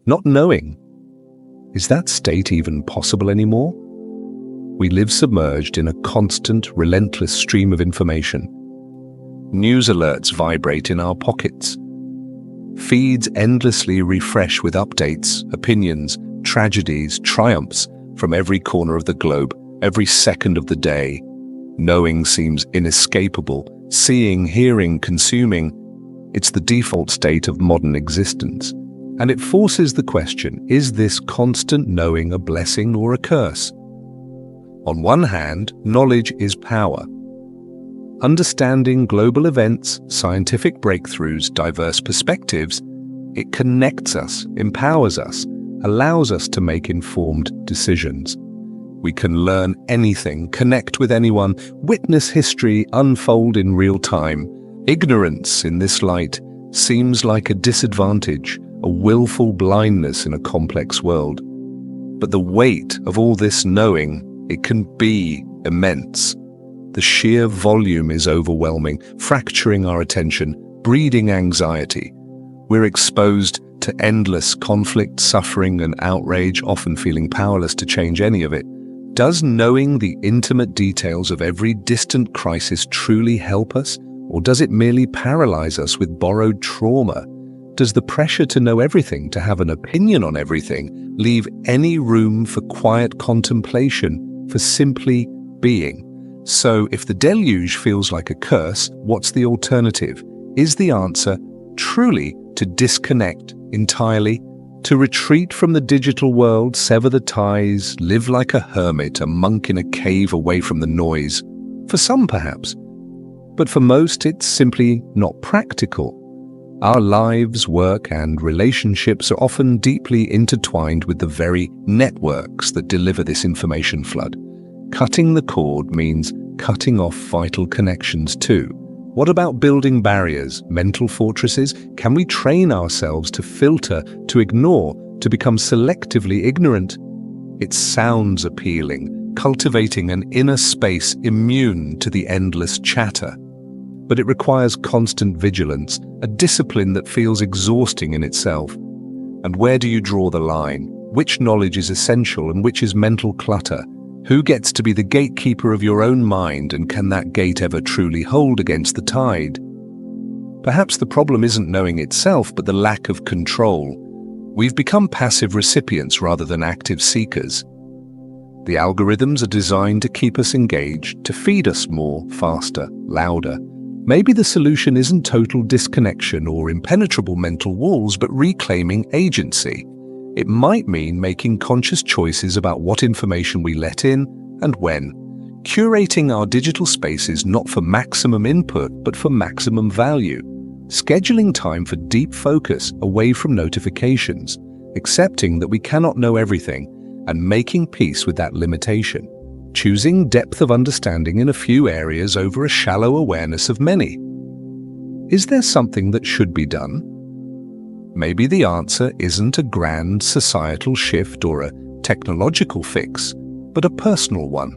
Not knowing. Is that state even possible anymore? We live submerged in a constant, relentless stream of information. News alerts vibrate in our pockets. Feeds endlessly refresh with updates, opinions, tragedies, triumphs from every corner of the globe, every second of the day. Knowing seems inescapable. Seeing, hearing, consuming. It's the default state of modern existence. And it forces the question, is this constant knowing a blessing or a curse? On one hand, knowledge is power. Understanding global events, scientific breakthroughs, diverse perspectives, it connects us, empowers us, allows us to make informed decisions. We can learn anything, connect with anyone, witness history unfold in real time. Ignorance in this light seems like a disadvantage, a willful blindness in a complex world. But the weight of all this knowing, it can be immense. The sheer volume is overwhelming, fracturing our attention, breeding anxiety. We're exposed to endless conflict, suffering, and outrage, often feeling powerless to change any of it. Does knowing the intimate details of every distant crisis truly help us, or does it merely paralyze us with borrowed trauma? Does the pressure to know everything, to have an opinion on everything, leave any room for quiet contemplation, for simply being? So, if the deluge feels like a curse, what's the alternative? Is the answer truly to disconnect entirely? To retreat from the digital world, sever the ties, live like a hermit, a monk in a cave away from the noise? For some, perhaps. But for most, it's simply not practical. Our lives, work, and relationships are often deeply intertwined with the very networks that deliver this information flood. Cutting the cord means cutting off vital connections too. What about building barriers, mental fortresses? Can we train ourselves to filter, to ignore, to become selectively ignorant? It sounds appealing, cultivating an inner space immune to the endless chatter. But it requires constant vigilance, a discipline that feels exhausting in itself. And where do you draw the line? Which knowledge is essential and which is mental clutter? Who gets to be the gatekeeper of your own mind, and can that gate ever truly hold against the tide? Perhaps the problem isn't knowing itself, but the lack of control. We've become passive recipients rather than active seekers. The algorithms are designed to keep us engaged, to feed us more, faster, louder. Maybe the solution isn't total disconnection or impenetrable mental walls, but reclaiming agency. It might mean making conscious choices about what information we let in and when. Curating our digital spaces not for maximum input, but for maximum value. Scheduling time for deep focus away from notifications. Accepting that we cannot know everything and making peace with that limitation. Choosing depth of understanding in a few areas over a shallow awareness of many. Is there something that should be done? Maybe the answer isn't a grand societal shift or a technological fix, but a personal one.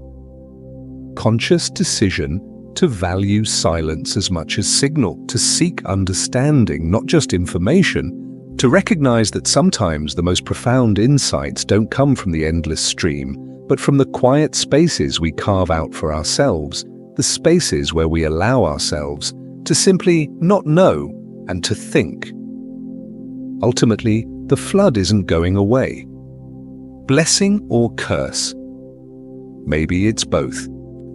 Conscious decision to value silence as much as signal, to seek understanding, not just information, to recognize that sometimes the most profound insights don't come from the endless stream, but from the quiet spaces we carve out for ourselves, the spaces where we allow ourselves to simply not know and to think. Ultimately, the flood isn't going away. Blessing or curse? Maybe it's both.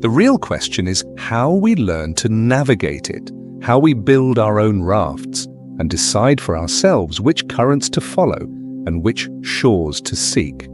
The real question is how we learn to navigate it, how we build our own rafts, and decide for ourselves which currents to follow and which shores to seek.